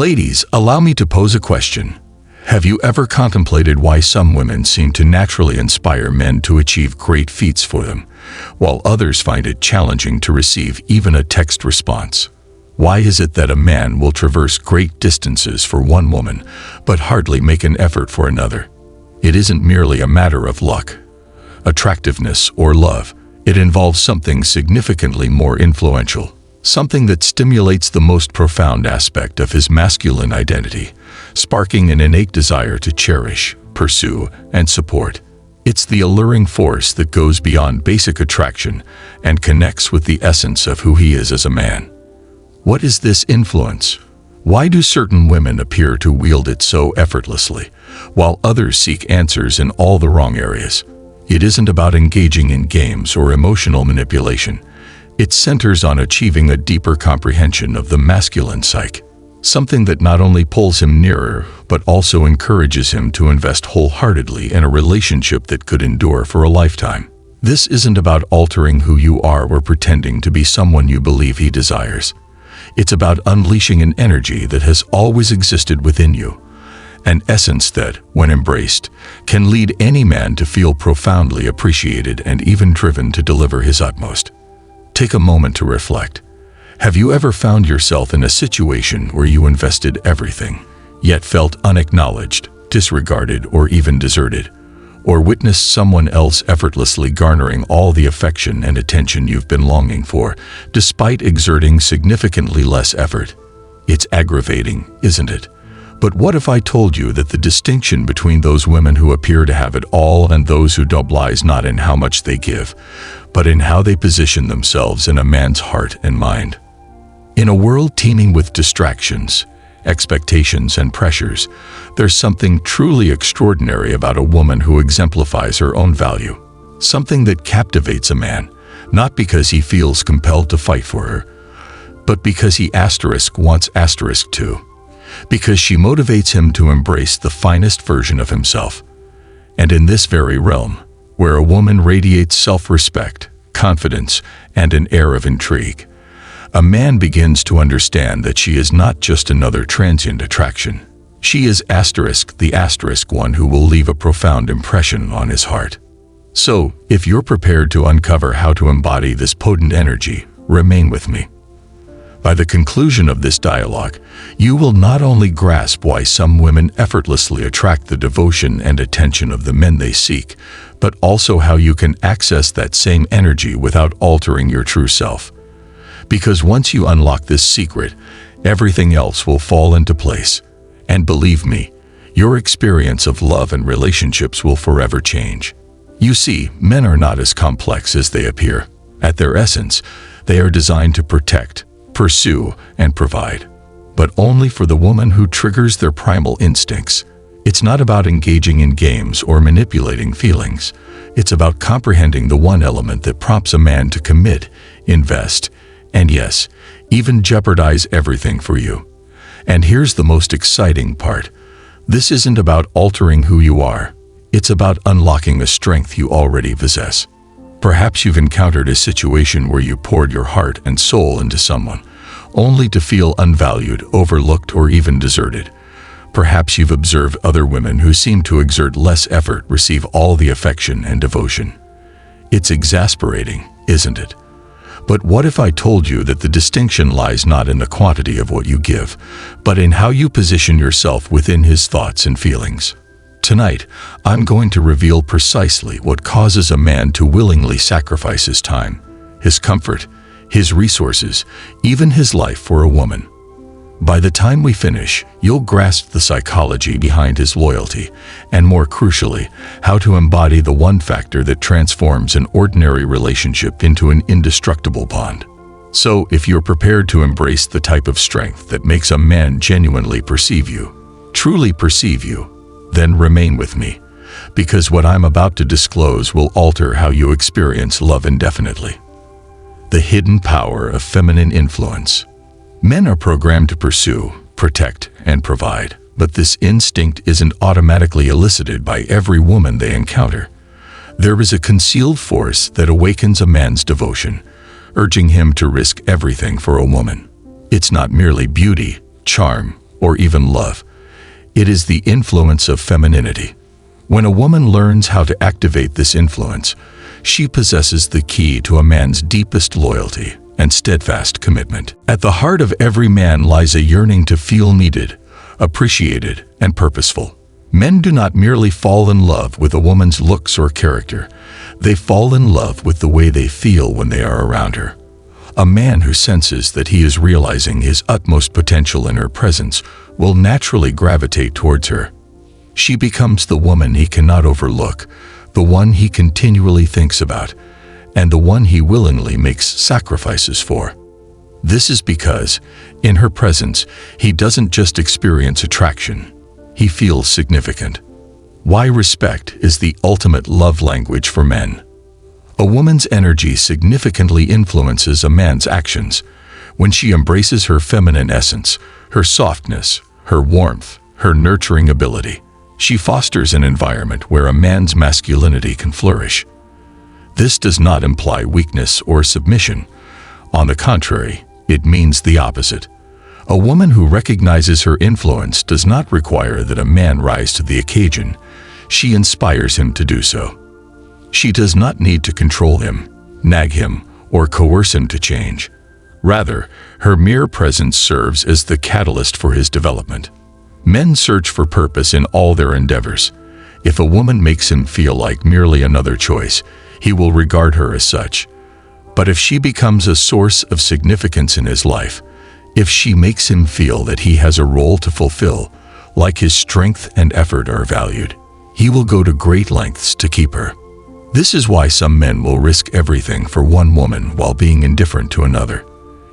Ladies, allow me to pose a question. Have you ever contemplated why some women seem to naturally inspire men to achieve great feats for them, while others find it challenging to receive even a text response? Why is it that a man will traverse great distances for one woman, but hardly make an effort for another? It isn't merely a matter of luck, attractiveness, or love. It involves something significantly more influential, something that stimulates the most profound aspect of his masculine identity, sparking an innate desire to cherish, pursue, and support. It's the alluring force that goes beyond basic attraction and connects with the essence of who he is as a man. What is this influence? Why do certain women appear to wield it so effortlessly, while others seek answers in all the wrong areas? It isn't about engaging in games or emotional manipulation. It centers on achieving a deeper comprehension of the masculine psyche, something that not only pulls him nearer, but also encourages him to invest wholeheartedly in a relationship that could endure for a lifetime. This isn't about altering who you are or pretending to be someone you believe he desires. It's about unleashing an energy that has always existed within you, an essence that, when embraced, can lead any man to feel profoundly appreciated and even driven to deliver his utmost. Take a moment to reflect. Have you ever found yourself in a situation where you invested everything, yet felt unacknowledged, disregarded, or even deserted? Or witnessed someone else effortlessly garnering all the affection and attention you've been longing for, despite exerting significantly less effort? It's aggravating, isn't it? But what if I told you that the distinction between those women who appear to have it all and those who don't lies not in how much they give, but in how they position themselves in a man's heart and mind? In a world teeming with distractions, expectations, and pressures, there's something truly extraordinary about a woman who exemplifies her own value. Something that captivates a man, not because he feels compelled to fight for her, but because he wants too. Because she motivates him to embrace the finest version of himself. And in this very realm, where a woman radiates self-respect, confidence, and an air of intrigue, a man begins to understand that she is not just another transient attraction. She is the one who will leave a profound impression on his heart. So, if you're prepared to uncover how to embody this potent energy, remain with me. By the conclusion of this dialogue, you will not only grasp why some women effortlessly attract the devotion and attention of the men they seek, but also how you can access that same energy without altering your true self. Because once you unlock this secret, everything else will fall into place. And believe me, your experience of love and relationships will forever change. You see, men are not as complex as they appear. At their essence, they are designed to protect, pursue, and provide. But only for the woman who triggers their primal instincts. It's not about engaging in games or manipulating feelings. It's about comprehending the one element that prompts a man to commit, invest, and yes, even jeopardize everything for you. And here's the most exciting part. This isn't about altering who you are. It's about unlocking a strength you already possess. Perhaps you've encountered a situation where you poured your heart and soul into someone, only to feel unvalued, overlooked, or even deserted. Perhaps you've observed other women who seem to exert less effort receive all the affection and devotion. It's exasperating, isn't it? But what if I told you that the distinction lies not in the quantity of what you give, but in how you position yourself within his thoughts and feelings? Tonight, I'm going to reveal precisely what causes a man to willingly sacrifice his time, his comfort, his resources, even his life for a woman. By the time we finish, you'll grasp the psychology behind his loyalty, and more crucially, how to embody the one factor that transforms an ordinary relationship into an indestructible bond. So, if you're prepared to embrace the type of strength that makes a man genuinely perceive you, truly perceive you, then remain with me, because what I'm about to disclose will alter how you experience love indefinitely. The hidden power of feminine influence. Men are programmed to pursue, protect, and provide, but this instinct isn't automatically elicited by every woman they encounter. There is a concealed force that awakens a man's devotion, urging him to risk everything for a woman. It's not merely beauty, charm, or even love. It is the influence of femininity. When a woman learns how to activate this influence, she possesses the key to a man's deepest loyalty and steadfast commitment. At the heart of every man lies a yearning to feel needed, appreciated, and purposeful. Men do not merely fall in love with a woman's looks or character. They fall in love with the way they feel when they are around her. A man who senses that he is realizing his utmost potential in her presence will naturally gravitate towards her. She becomes the woman he cannot overlook, the one he continually thinks about, and the one he willingly makes sacrifices for. This is because, in her presence, he doesn't just experience attraction, he feels significant. Why respect is the ultimate love language for men. A woman's energy significantly influences a man's actions. When she embraces her feminine essence, her softness, her warmth, her nurturing ability, she fosters an environment where a man's masculinity can flourish. This does not imply weakness or submission. On the contrary, it means the opposite. A woman who recognizes her influence does not require that a man rise to the occasion. She inspires him to do so. She does not need to control him, nag him, or coerce him to change. Rather, her mere presence serves as the catalyst for his development. Men search for purpose in all their endeavors. If a woman makes him feel like merely another choice, he will regard her as such. But if she becomes a source of significance in his life, if she makes him feel that he has a role to fulfill, like his strength and effort are valued, he will go to great lengths to keep her. This is why some men will risk everything for one woman while being indifferent to another.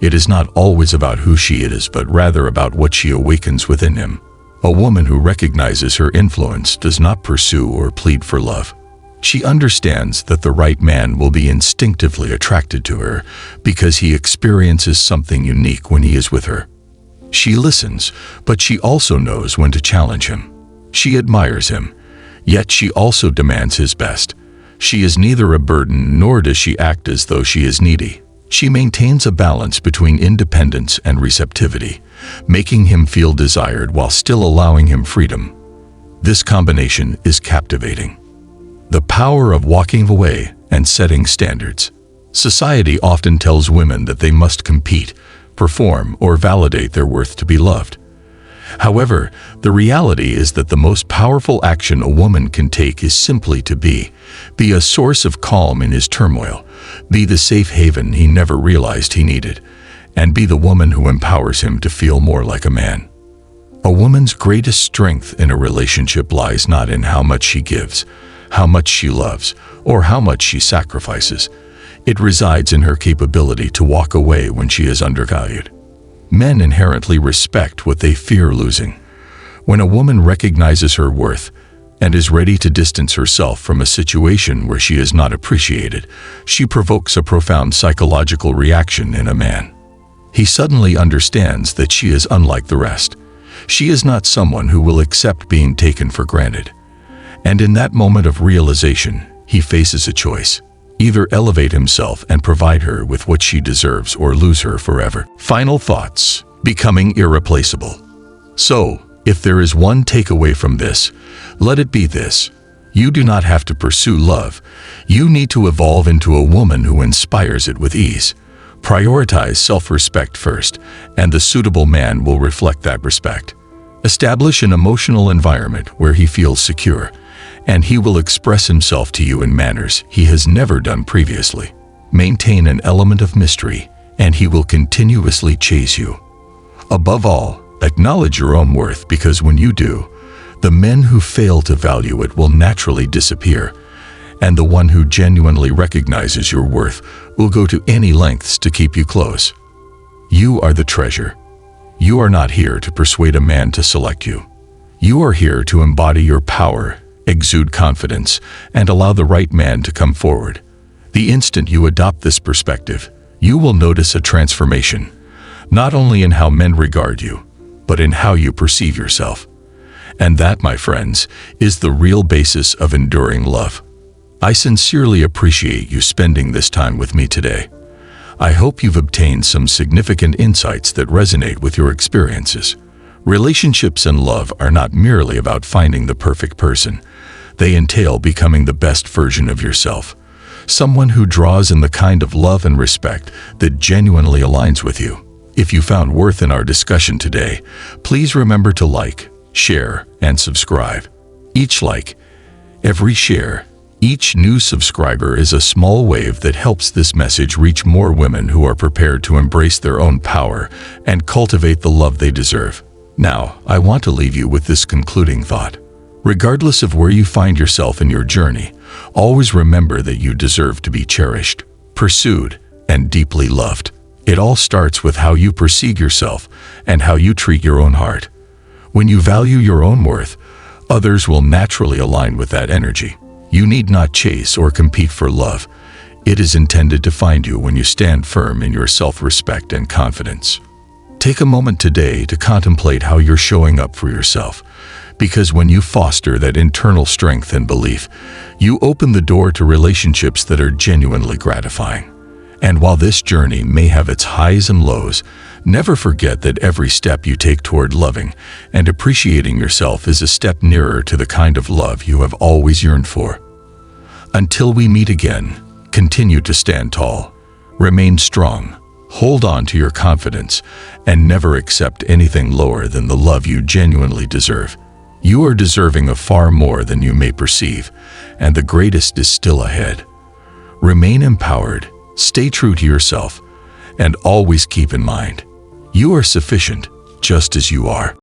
It is not always about who she is, but rather about what she awakens within him. A woman who recognizes her influence does not pursue or plead for love. She understands that the right man will be instinctively attracted to her because he experiences something unique when he is with her. She listens, but she also knows when to challenge him. She admires him, yet she also demands his best. She is neither a burden nor does she act as though she is needy. She maintains a balance between independence and receptivity, making him feel desired while still allowing him freedom. This combination is captivating. The power of walking away and setting standards. Society often tells women that they must compete, perform, or validate their worth to be loved. However, the reality is that the most powerful action a woman can take is simply to be a source of calm in his turmoil, be the safe haven he never realized he needed, and be the woman who empowers him to feel more like a man. A woman's greatest strength in a relationship lies not in how much she gives, how much she loves, or how much she sacrifices. It resides in her capability to walk away when she is undervalued. Men inherently respect what they fear losing. When a woman recognizes her worth and is ready to distance herself from a situation where she is not appreciated, she provokes a profound psychological reaction in a man. He suddenly understands that she is unlike the rest. She is not someone who will accept being taken for granted. And in that moment of realization, he faces a choice. Either elevate himself and provide her with what she deserves or lose her forever. Final thoughts. Becoming irreplaceable. So, if there is one takeaway from this, let it be this. You do not have to pursue love. You need to evolve into a woman who inspires it with ease. Prioritize self-respect first, and the suitable man will reflect that respect. Establish an emotional environment where he feels secure, and he will express himself to you in manners he has never done previously. Maintain an element of mystery, and he will continuously chase you. Above all, acknowledge your own worth, because when you do, the men who fail to value it will naturally disappear, and the one who genuinely recognizes your worth will go to any lengths to keep you close. You are the treasure. You are not here to persuade a man to select you. You are here to embody your power, exude confidence, and allow the right man to come forward. The instant you adopt this perspective, you will notice a transformation, not only in how men regard you, but in how you perceive yourself. And that, my friends, is the real basis of enduring love. I sincerely appreciate you spending this time with me today. I hope you've obtained some significant insights that resonate with your experiences. Relationships and love are not merely about finding the perfect person. They entail becoming the best version of yourself. Someone who draws in the kind of love and respect that genuinely aligns with you. If you found worth in our discussion today, please remember to like, share, and subscribe. Each like, every share, each new subscriber is a small wave that helps this message reach more women who are prepared to embrace their own power and cultivate the love they deserve. Now, I want to leave you with this concluding thought. Regardless of where you find yourself in your journey, always remember that you deserve to be cherished, pursued, and deeply loved. It all starts with how you perceive yourself and how you treat your own heart. When you value your own worth, others will naturally align with that energy. You need not chase or compete for love. It is intended to find you when you stand firm in your self-respect and confidence. Take a moment today to contemplate how you're showing up for yourself, because when you foster that internal strength and belief, you open the door to relationships that are genuinely gratifying. And while this journey may have its highs and lows, never forget that every step you take toward loving and appreciating yourself is a step nearer to the kind of love you have always yearned for. Until we meet again, continue to stand tall, remain strong, hold on to your confidence, and never accept anything lower than the love you genuinely deserve. You are deserving of far more than you may perceive, and the greatest is still ahead. Remain empowered, stay true to yourself, and always keep in mind, you are sufficient just as you are.